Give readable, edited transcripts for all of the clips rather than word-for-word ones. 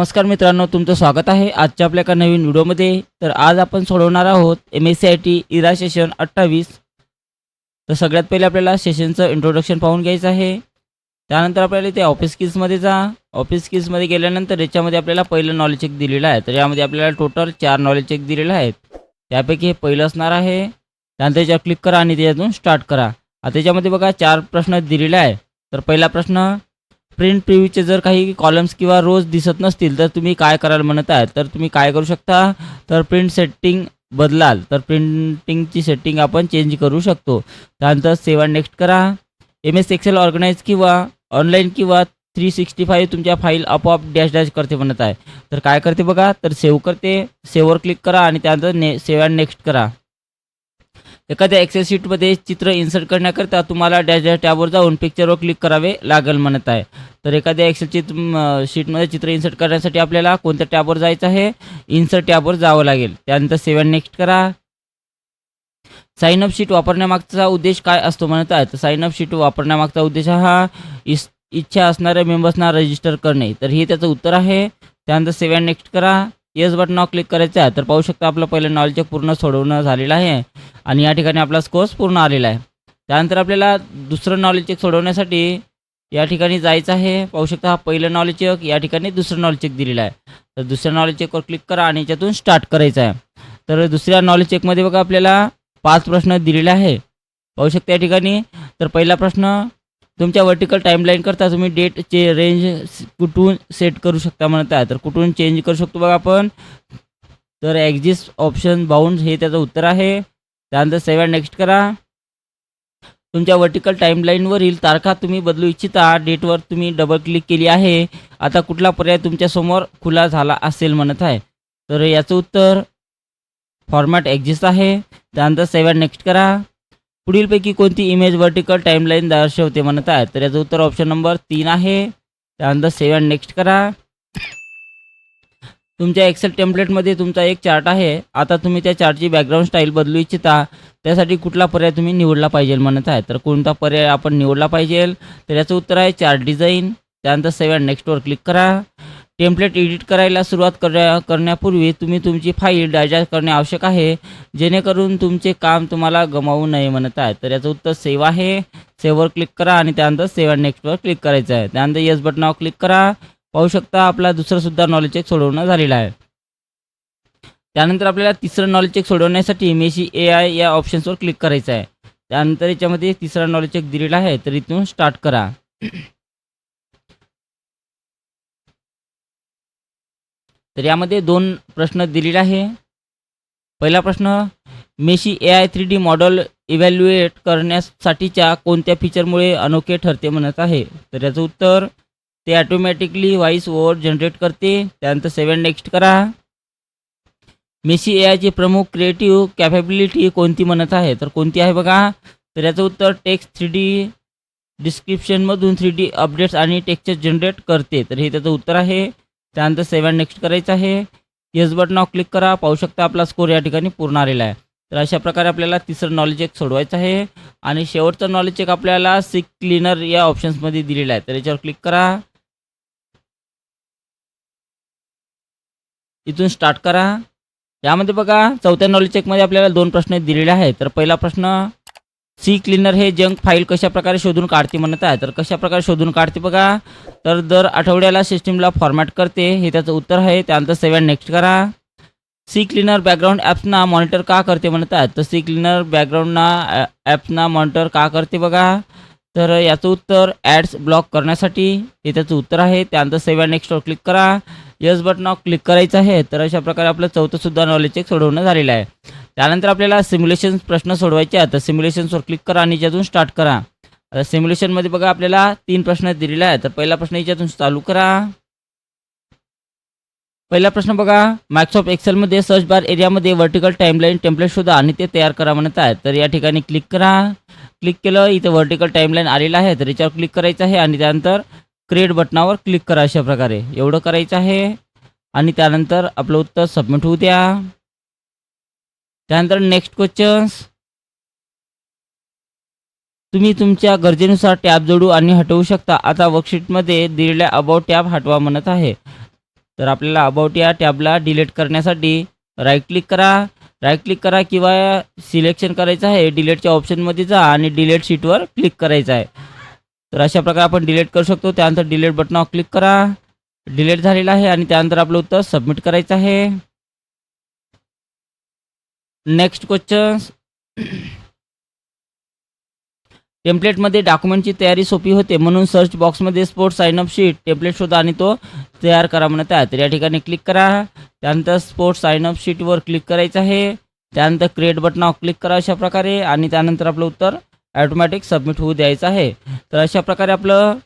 नमस्कार मित्रांनो, तुमचं स्वागत आहे आजच्या आपल्या एका नवीन व्हिडिओमध्ये. तर आज आपण सोडवणार आहोत MSCIT इरा सेशन 28. तर सगळ्यात पहिले आपल्याला सेशनचं इंट्रोडक्शन पाहून घ्यायचं आहे. त्यानंतर आपल्याला इथे ऑफिस स्किल्समध्ये जा. ऑफिस स्किल्समध्ये गेल्यानंतर याच्यामध्ये आपल्याला पहिलं नॉलेज चेक दिलेलं आहे. तर यामध्ये आपल्याला टोटल 4 नॉलेज चेक दिलेले आहेत. त्यापैकी हे पहिलं असणार आहे. त्यानंतर याच्यावर क्लिक करा आणि त्याच्यातून स्टार्ट करा. आता याच्यामध्ये बघा 4 प्रश्न दिलेले आहे. तर पहिला प्रश्न, प्रिंट प्रिव्ह्यूचे जर काही कॉलम्स किंवा रोज दिसत नसतील तर तुम्ही काय कराल म्हणत आहे. तर तुम्ही काय करू शकता, तर प्रिंट सेटिंग बदलाल. तर प्रिंटिंगची सेटिंग आपण चेंज करू शकतो. त्यानंतर सेव्ह अँड नेक्स्ट करा. MS एक्सेल ऑर्गनाईज किंवा ऑनलाईन किंवा 365 तुमच्या फाईल आपोआप डॅश डॅश करते म्हणत आहे. तर काय करते बघा, तर सेव्ह करते. सेव्हवर क्लिक करा आणि त्यानंतर सेव्ह अँड नेक्स्ट करा. एखाद्या एक्सेल शीटमध्ये चित्र इन्सर्ट करण्याकरता तुम्हाला डॅश डॅश टॅबवर जाऊन पिक्चरवर क्लिक करावे लागेल म्हणत आहे. तर एखाद्या एक्सेल शीटमध्ये चित्र इन्सर्ट करण्यासाठी आपल्याला कोणत्या टॅबवर जायचं आहे, इन्सर्ट टॅबवर जावं लागेल. त्यानंतर सेव्ह अँड नेक्स्ट करा. साइन अप शीट वापरण्यामागचा उद्देश काय असतो म्हणत आहे. तर साइन अप शीट वापरण्यामागचा उद्देश हा इच्छा असणाऱ्या मेंबर्सना रजिस्टर करणे. तर हे त्याचं उत्तर आहे. त्यानंतर सेव्ह अँड नेक्स्ट करा. येस बटनावर क्लिक करायचं आहे. तर पाहू शकता आपलं पहिलं नॉलेज चेक पूर्ण सोडवणं झालेलं आहे आणि या ठिकाणी आपला स्कोर्स पूर्ण आलेला आहे. त्यानंतर आपल्याला दुसरं नॉलेज चेक सोडवण्यासाठी या ठिकाणी जायचं आहे. पाहू शकता हा पहिलं नॉलेज चेक, या ठिकाणी दुसरं नॉलेज चेक दिलेलं आहे. तर दुसऱ्या नॉलेज चेकवर क्लिक करा आणि याच्यातून स्टार्ट करायचं आहे. तर दुसऱ्या नॉलेज चेकमध्ये बघा आपल्याला 5 प्रश्न दिलेले आहे. पाहू शकता या ठिकाणी. तर पहिला प्रश्न, तुमच्या वर्टिकल टाईमलाईन करता तुम्ही डेटचे रेंज कुठून सेट करू शकता म्हणत आहे. तर कुठून चेंज करू शकतो बघा आपण, तर एक्झिस्ट ऑप्शन बाउंड हे त्याचं उत्तर आहे. त्यानंतर सेव्ह अँड नेक्स्ट करा. तुमच्या वर्टिकल टाईमलाईनवरील तारखा तुम्ही बदलू इच्छिता. डेटवर तुम्ही डबल क्लिक केली आहे. आता कुठला पर्याय तुमच्यासमोर खुला झाला असेल म्हणत आहे. तर याचं उत्तर फॉर्मॅट एक्झिस्ट आहे. त्यानंतर सेव्ह अँड नेक्स्ट करा. पुढीलपैकी कोणती इमेज वर्टिकल टाईमलाईन दर्शवते म्हणत आहे. तर याचं उत्तर ऑप्शन नंबर 3 आहे. त्यानंतर सेव्ह अँड नेक्स्ट करा. तुमच्या एक्सेल टेम्पलेटमध्ये तुमचा एक चार्ट आहे. आता तुम्ही त्या चार्टची बॅकग्राऊंड स्टाईल बदलू इच्छिता. त्यासाठी कुठला पर्याय तुम्ही निवडला पाहिजे म्हणत आहे. तर कोणता पर्याय आपण निवडला पाहिजे, तर याचं उत्तर आहे चार्ट डिझाईन. त्यानंतर सेव्ह अँड नेक्स्टवर क्लिक करा. टेम्पलेट एडिट करायला सुरुवात करण्यापूर्वी तुम्ही तुमची फाईल डायजेस्ट करणे आवश्यक आहे, जेणेकरून तुमचे काम तुम्हाला गमावू नये म्हणत आहे. तर याचं उत्तर सेव्ह आहे. सेव्हवर क्लिक करा आणि त्यानंतर सेव्ह अँड नेक्स्टवर क्लिक करायचं आहे. त्यानंतर येस बटनावर क्लिक करा. पाहू शकता आपला दुसरंसुद्धा नॉलेज चेक सोडवणं झालेलं आहे. त्यानंतर आपल्याला तिसरं नॉलेज चेक सोडवण्यासाठी मेशी AI या ऑप्शन्सवर क्लिक करायचं आहे. त्यानंतर याच्यामध्ये तिसरा नॉलेज चेक दिलेला आहे. तर इथून स्टार्ट करा. तर यामध्ये 2 प्रश्न दिलेले आहे. पहिला प्रश्न, मेशी AI 3D मॉडेल इव्हॅल्युएट करण्यासाठीच्या कोणत्या फीचरमुळे अनोखे ठरते म्हणत आहे. तर याचं उत्तर, ते ऑटोमॅटिकली व्हॉइस ओव्हर जनरेट करते. त्यानंतर सेव्ह अँड नेक्स्ट करा. मेशी AIची प्रमुख क्रिएटिव्ह कॅपेबिलिटी कोणती म्हणत आहे. तर कोणती आहे बघा, तर याचं उत्तर टेक्स्ट 3D डिस्क्रिप्शनमधून 3D अपडेट्स आणि टेक्स्चर जनरेट करते. तर हे त्याचं उत्तर आहे. त्यानंतर सेव्ह अँड नेक्स्ट करायचं आहे. येस बटनावर क्लिक करा. पाहू शकता आपला स्कोर या ठिकाणी पूर्ण आलेला आहे. तर अशा प्रकारे आपल्याला तिसरं नॉलेज चेक सोडवायचं आहे. आणि शेवटचं नॉलेज चेक आपल्याला सिक क्लीनर या ऑप्शन्समध्ये दिलेला आहे. तर याच्यावर क्लिक करा. इथून स्टार्ट करा. यामध्ये बघा चौथ्या नॉलेज चेकमध्ये आपल्याला 2 प्रश्न दिलेले आहेत. तर पहिला प्रश्न, सी क्लीनर हे जंक फाईल कशाप्रकारे शोधून काढते म्हणत आहे. तर कशाप्रकारे शोधून काढते बघा, तर दर आठवड्याला सिस्टीमला फॉर्मॅट करते, हे त्याचं उत्तर आहे. त्यानंतर सेव्ह अँड नेक्स्ट करा. सी क्लीनर बॅकग्राऊंड ॲप्सना मॉनिटर का करते म्हणत आहेत. तर सी क्लीनर बॅकग्राऊंडना ॲप्सना मॉनिटर का करते बघा, तर याचं उत्तर ॲड्स ब्लॉक करण्यासाठी, हे त्याचं उत्तर आहे. त्यानंतर सेव्ह अँड नेक्स्टवर क्लिक करा. येस बटनावर क्लिक करायचं आहे. तर अशा प्रकारे आपलं चौथंसुद्धा नॉलेज चेक सोडवणं झालेलं आहे. त्यानंतर आपल्याला सिम्युलेशन प्रश्न सोडवायचे आहेत. तर सिम्युलेशन्सवर क्लिक करा आणि याच्यातून स्टार्ट करा. आता सिम्युलेशनमध्ये बघा आपल्याला 3 प्रश्न दिलेले आहेत. तर पहिला प्रश्न याच्यातून चालू करा. पहिला प्रश्न बघा, मायक्रोसॉफ्ट एक्सेलमध्ये सर्च बार एरियामध्ये वर्टिकल टाईमलाईन टेम्पलेट शोधा आणि ते तयार करा म्हणत आहे. तर या ठिकाणी क्लिक करा. क्लिक केलं, इथे वर्टिकल टाईमलाईन आलेलं आहे. तर याच्यावर क्लिक करायचं आहे आणि त्यानंतर क्रिएट बटनावर क्लिक करा. अशा प्रकारे एवढं करायचं आहे आणि त्यानंतर आपलं उत्तर सबमिट होऊ द्या. त्यानंतर नेक्स्ट क्वेश्चन्स, तुम्ही तुमच्या गरजेनुसार टॅब जोडू आणि हटवू शकता. आता वर्कशीटमध्ये दिलेल्या अबाउट टॅब हटवा म्हणत आहे. तर आपल्याला अबाउट या टॅबला डिलीट करण्यासाठी राईट क्लिक करा किंवा सिलेक्शन करायचं आहे, डिलीटच्या ऑप्शनमध्ये जा आणि डिलीट शीटवर क्लिक करायचं आहे. तर अशा प्रकारे आपण डिलीट करू शकतो. त्यानंतर डिलीट बटनावर क्लिक करा. डिलीट झालेलं आहे आणि त्यानंतर आपलं उत्तर सबमिट करायचं आहे. Next question. टेम्पलेटमध्ये डॉक्युमेंटची तयारी सोपी होते म्हणून सर्च बॉक्समध्ये sports sign up sheet template शोधा आणि तो तयार करा म्हणत आहे. तर या ठिकाणी क्लिक करा. त्यानंतर स्पोर्ट्स साइन अप शीटवर क्लिक करायचं आहे. त्यानंतर क्रिएट बटनावर क्लिक करा अशा प्रकारे आणि त्यानंतर आपलं उत्तर ॲटोमॅटिक सबमिट होऊ द्यायचं आहे. तर अशा प्रकारे आपलं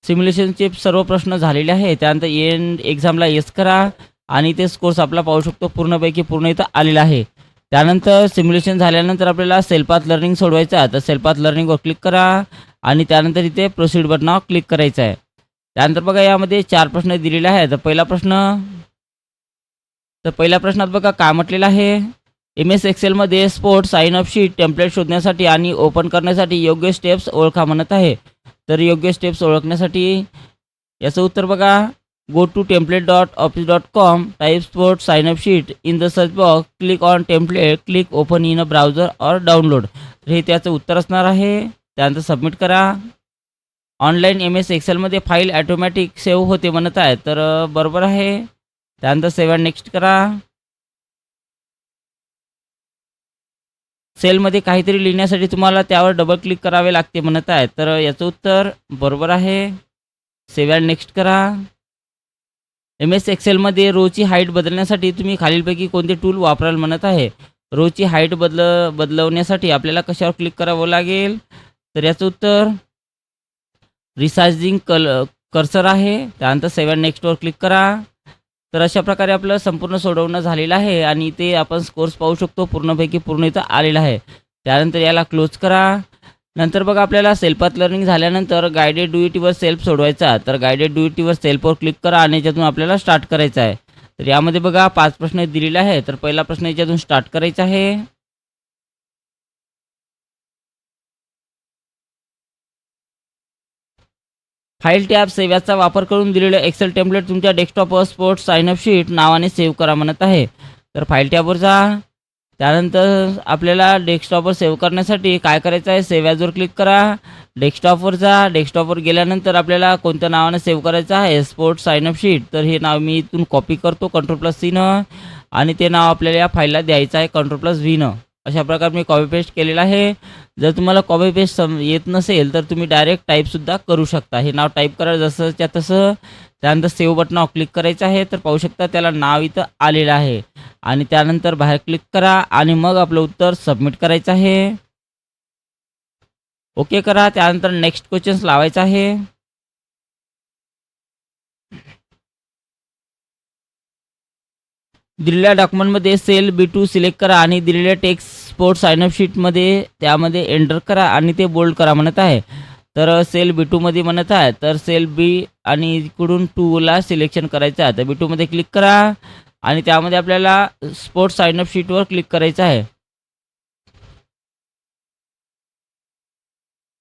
सिम्युलेशनचे सर्व प्रश्न झालेले आहे. त्यानंतर एंड एक्झामला येस करा आणि ते स्कोर्स आपला पाहू शकतो पूर्णपैकी पूर्ण इथं आलेला आहे. त्यानंतर सिम्युलेशन झाल्यानंतर आपल्याला सेल्फ लर्निंग सोडवायचं आहे. तर सेल्फ लर्निंगवर क्लिक करा आणि त्यानंतर इथे प्रोसीड बटनावर क्लिक करायचं आहे. त्यानंतर बघा यामध्ये 4 प्रश्न दिलेले आहेत. तर पहिल्या प्रश्नात बघा काय म्हटलेलं आहे. MS एक्सेलमध्ये sports sign up sheet template शोधण्यासाठी आणि ओपन करण्यासाठी योग्य स्टेप्स ओळखा म्हणत आहे. तर योग्य स्टेप्स ओळखण्यासाठी याचं उत्तर बघा. Go to template.office.com, type sports sign up sheet in the search box, click on template, click open in a browser और डाउनलोड. तर हे त्याचं उत्तर असणार आहे. त्यानंतर सबमिट करा. ऑनलाईन MS एक्सेलमध्ये फाईल ॲटोमॅटिक सेव्ह होते म्हणत आहे. तर बरोबर आहे. त्यानंतर सेव्ह अँड नेक्स्ट करा. सेलमध्ये काहीतरी लिहिण्यासाठी तुम्हाला त्यावर डबल क्लिक करावे लागते म्हणत आहे. तर याचं उत्तर बरोबर आहे. सेव्ह अँड नेक्स्ट करा. MS एक्सेलमध्ये रोची हाईट बदलण्यासाठी तुम्ही खालीलपैकी कोणते टूल वापराल म्हणत आहे. रोची हाईट बदलवण्यासाठी आपल्याला कशावर क्लिक करावं लागेल. तर याचं उत्तर रिसायझिंग कर्सर आहे. त्यानंतर सेव्ह अँड नेक्स्टवर क्लिक करा. तर अशा प्रकारे आपलं संपूर्ण सोडवणं झालेलं आहे आणि ते आपण स्कोर्स पाहू शकतो पूर्णपैकी पूर्ण इथं आलेला आहे. त्यानंतर याला क्लोज करा. नंतर बघा आपल्याला सेल्फ लर्निंग झाल्यानंतर guided do it were self सोडवायचा. तर guided do it were सेल्फवर click करा आणि याच्यातून आपल्याला स्टार्ट करायचं आहे. तर यामध्ये बघा 5 प्रश्न दिलेले आहे. तर पहिला प्रश्न याच्यातून स्टार्ट करायचा आहे. फाईल टॅब सेव्हचा वापर करून दिलेलं एक्सेल टेम्पलेट तुमच्या डेस्कटॉपवर स्पोर्ट्स साइन अप शीट नावाने सेव्ह करा म्हणत आहे. तर फाईल टॅबवर जा. त्यानंतर आपल्याला डेस्कटॉपवर सेव्ह करण्यासाठी काय करायचं आहे, सेव्ह ॲजवर क्लिक करा. डेस्कटॉपवर जा. डेस्कटॉपवर गेल्यानंतर आपल्याला कोणत्या नावाने सेव्ह करायचं आहे, स्पोर्ट्स साइन अप शीट. तर हे नाव मी इथून कॉपी करतो Ctrl+C आणि ते नाव आपल्याला या फाईलला द्यायचं आहे Ctrl+V. अशा प्रकारे मी कॉपी पेस्ट केलेलं आहे. जर तुम्हाला कॉपी पेस्ट येत नसेल तर तुम्ही डायरेक्ट टाईपसुद्धा करू शकता. हे नाव टाईप करा जसंच्या तसं. त्यानंतर सेव्ह बटनावर क्लिक करायचं आहे. तर पाहू शकता त्याला नाव इथं आलेलं आहे आणि त्यानंतर बाहेर क्लिक करा आणि मग आपलं उत्तर सबमिट करायचं आहे. ओके करा. त्यानंतर नेक्स्ट क्वेश्चन्स लावायचा आहे. दिलेल्या डॉक्युमेंटमध्ये सेल B2 सिलेक्ट करा आणि दिलेल्या टेक्स्ट स्पोर्ट्स साइन अप शीटमध्ये त्यामध्ये एंटर करा आणि ते बोल्ड करा म्हणत आहे. तर सेल B2 मध्ये म्हणत आहे. तर सेल B आणि इकडून 2ला सिलेक्शन करायचं आहे. तर B2 मध्ये क्लिक करा आणि त्यामध्ये आपल्याला स्पोर्ट्स साइन अप शीटवर क्लिक करायचं आहे.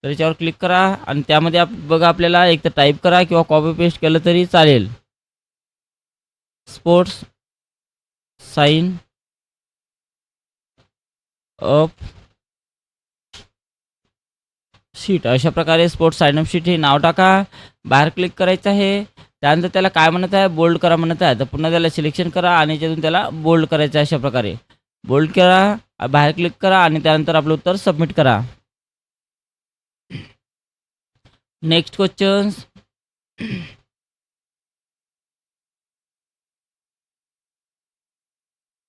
तर याच्यावर क्लिक करा आणि त्यामध्ये बघा आपल्याला एक तर टाईप करा किंवा कॉपी पेस्ट केलं तरी चालेल. स्पोर्ट्स साइन अप शीट अशा प्रकारे स्पोर्ट्स साइन अप शीट हे नाव टाका. बाहेर क्लिक करायचं आहे. त्यानंतर त्याला काय म्हणत आहे, बोल्ड करा म्हणत आहे. तर पुन्हा त्याला सिलेक्शन करा आणि त्यातून त्याला बोल्ड करायचं आहे. अशा प्रकारे बोल्ड करा, बाहेर क्लिक करा आणि त्यानंतर आपलं उत्तर सबमिट करा. Next questions.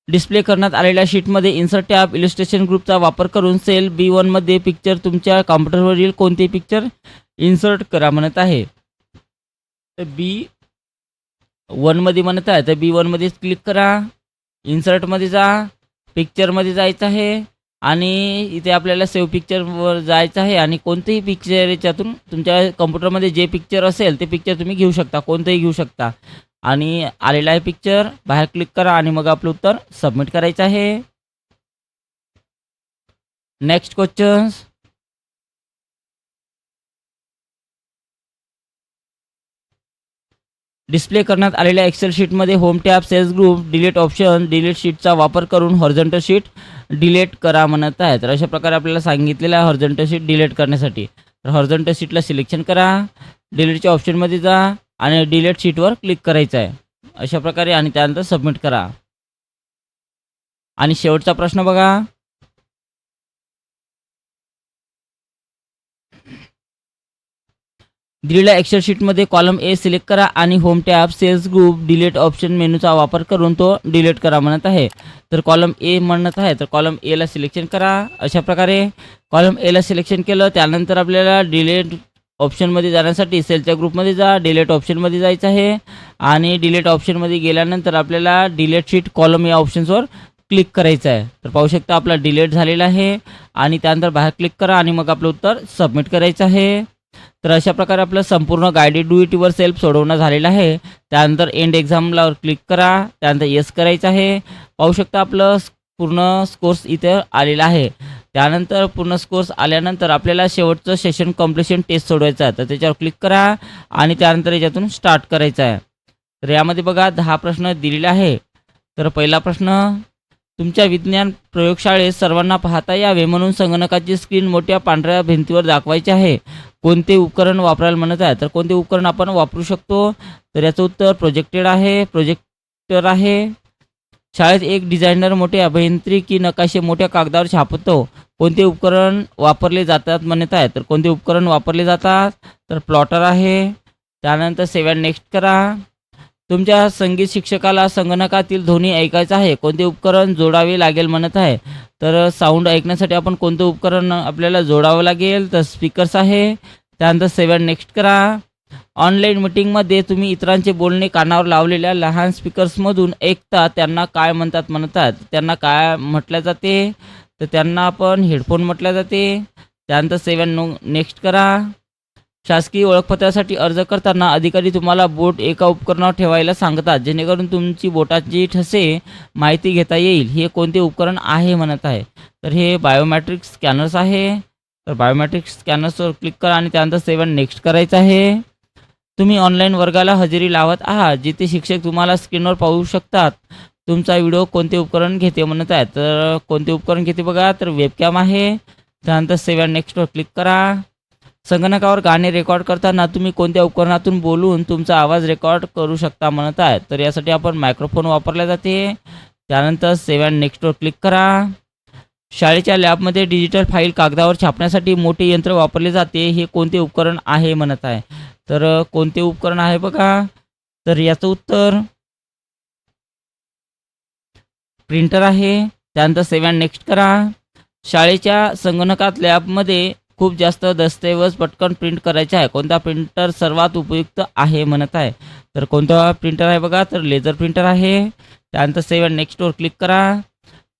डिस्प्ले करण्यात आलेल्या शीटमध्ये इन्सर्ट टॅब इलिस्ट्रेशन ग्रुपचा वापर करून सेल B1 मध्ये पिक्चर तुमच्या कॉम्प्युटरवरील कोणते पिक्चर इन्सर्ट करा म्हणत आहे. तर B1 मध्ये म्हणत आहे. तर B1 मध्ये क्लिक करा. इन्सर्टमध्ये जा. पिक्चरमध्ये जायचं आहे आणि इथे आपल्याला सेव्ह पिक्चरवर जायचं आहे आणि कोणतेही पिक्चर याच्यातून तुमच्या कॉम्प्युटरमध्ये जे पिक्चर असेल ते पिक्चर तुम्ही घेऊ शकता, कोणतेही घेऊ शकता. आणि आलेला आहे पिक्चर. बाहेर क्लिक करा आणि मग आपलं उत्तर सबमिट करायचं आहे. Next questions. डिस्प्ले करण्यात आलेल्या एक्सेल शीटमध्ये home tab, cells group, delete option, delete शीटचा वापर करून हॉरिझॉन्टल शीट डिलीट करा म्हणत आहे. तर अशा प्रकारे आपल्याला सांगितलेलं आहे हॉरिझॉन्टल शीट डिलीट करण्यासाठी. तर हॉरिझॉन्टल शीटला सिलेक्शन करा, डिलीटच्या ऑप्शनमध्ये जा आणि डिलीट शीटवर क्लिक करायचं आहे अशा प्रकारे आणि त्यानंतर सबमिट करा. आणि शेवटचा प्रश्न बघा. दिलेल्या एक्सेल शीटमध्ये कॉलम ए सिलेक्ट करा आणि home tab, cells group, delete option मेनूचा वापर करून तो डिलीट करा म्हणत आहे. तर कॉलम ए म्हणत आहे तर कॉलम एला सिलेक्शन करा. अशा प्रकारे कॉलम एला सिलेक्शन केलं त्यानंतर आपल्याला डिलीट ऑप्शनमध्ये जाण्यासाठी सेलच्या ग्रुपमध्ये जा, डिलीट ऑप्शनमध्ये जायचं आहे आणि डिलीट ऑप्शनमध्ये गेल्यानंतर आपल्याला डिलीट शीट कॉलम या ऑप्शन्सवर क्लिक करायचं आहे. तर पाहू शकता आपला डिलीट झालेला आहे आणि त्यानंतर बाहेर क्लिक करा आणि मग आपलं उत्तर सबमिट करायचं आहे. तर अशा प्रकारे आपलं संपूर्ण guided do it your self सोडवणं झालेलं आहे. त्यानंतर एंड एक्झामला क्लिक करा, त्यानंतर येस करायचं आहे. पाहू शकता आपलं पूर्ण स्कोर्स इथे आलेला आहे. त्यानंतर पूर्ण स्कोर्स आल्यानंतर आपल्याला शेवटचं सेशन कम्प्लिशन टेस्ट सोडवायचं आहे. तर त्याच्यावर क्लिक करा आणि त्यानंतर याच्यातून स्टार्ट करायचं आहे. तर यामध्ये बघा 10 प्रश्न दिलेले आहे. तर पहिला प्रश्न, तुमच्या विज्ञान प्रयोगशाळेत सर्वांना पाहता यावे म्हणून संगणकाची स्क्रीन मोठ्या पांढऱ्या भिंतीवर दाखवायची आहे. कोणते उपकरण वापरायला म्हणत आहे. तर कोणते उपकरण आपण वापरू शकतो. तर याचं उत्तर प्रोजेक्टेड आहे, प्रोजेक्टर आहे. शाळेत एक डिझायनर मोठे अभियांत्रिकी नकाशे मोठ्या कागदावर छापतो. कोणते उपकरण वापरले जातात म्हणत आहे. तर कोणते उपकरण वापरले जातात. तर प्लॉटर आहे. त्यानंतर सेव्ह अँड नेक्स्ट करा. तुमच्या संगीत शिक्षकाला संगणकातील ध्वनी ऐकायचा आहे. कोणते उपकरण जोडावे लागेल म्हणत आहे. तर साऊंड ऐकण्यासाठी आपण कोणतं उपकरण आपल्याला जोडावं लागेल. तर स्पीकर्स आहे. त्यानंतर सेव्ह अँड नेक्स्ट करा. ऑनलाईन मीटिंगमध्ये तुम्ही इतरांचे बोलणे कानावर लावलेल्या लहान स्पीकर्समधून ऐकता त्यांना काय म्हणतात म्हणतात. त्यांना काय म्हटलं जाते. तर त्यांना आपण हेडफोन म्हटलं जाते. त्यानंतर सेव्ह अँड नेक्स्ट करा. शासकीय ओळखपत्रासाठी अर्ज करताना अधिकारी तुम्हाला बोट एका उपकरणावर ठेवायला सांगतात जेणेकरून तुमची बोटाची ठसे माहिती घेता येईल. हे कोणते उपकरण आहे म्हणत आहे. तर हे बायोमॅट्रिक स्कॅनर्स आहे. तर बायोमॅट्रिक स्कॅनर्सवर क्लिक करा आणि त्यानंतर सेव्ह अँड नेक्स्ट करायचं आहे. तुम्ही ऑनलाईन वर्गाला हजेरी लावत आहात जिथे शिक्षक तुम्हाला स्क्रीनवर पाहू शकतात. तुमचा व्हिडिओ कोणते उपकरण घेते म्हणत आहे. तर कोणते उपकरण घेते बघा. तर वेबकॅम आहे. त्यानंतर सेव्ह अँड नेक्स्टवर क्लिक करा. संगणकावर गाणे रेकॉर्ड करताना तुम्ही कोणत्या उपकरणातून बोलून तुमचा आवाज रेकॉर्ड करू शकता म्हणत आहे. तर यासाठी आपण मायक्रोफोन वापरला जाते. त्यानंतर सेव्ह अँड नेक्स्टवर क्लिक करा. शाळेच्या लॅबमध्ये डिजिटल फाईल कागदावर छापण्यासाठी मोठे यंत्र वापरले जाते. हे कोणते उपकरण आहे म्हणत आहे. तर कोणते उपकरण आहे बघा. तर याचं उत्तर प्रिंटर आहे. त्यानंतर सेव्ह अँड नेक्स्ट करा. शाळेच्या संगणकात लॅबमध्ये खूप जास्त दस्तऐवज पटकन प्रिंट करायचे आहे. कोणता प्रिंटर सर्वात उपयुक्त आहे म्हणत आहे. तर कोणता प्रिंटर आहे बघा. तर लेझर प्रिंटर आहे. त्यानंतर सेव्ह अँड नेक्स्टवर क्लिक करा.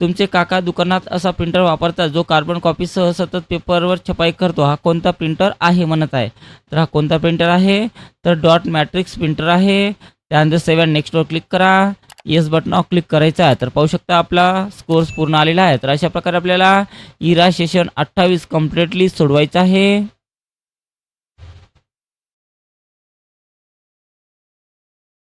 तुमचे काका दुकानात असा प्रिंटर वापरतात जो कार्बन कॉपीसह सतत पेपरवर छपाई करतो. हा कोणता प्रिंटर आहे म्हणत आहे. तर हा कोणता प्रिंटर आहे. तर डॉट मॅट्रिक्स प्रिंटर आहे. त्यानंतर सेव्ह अँड नेक्स्टवर क्लिक करा. येस बटनावर क्लिक करायचं आहे. तर पाहू शकता आपला स्कोर्स पूर्ण आलेला आहे. तर अशा प्रकारे आपल्याला इरा सेशन 28 कम्प्लिटली सोडवायचं आहे.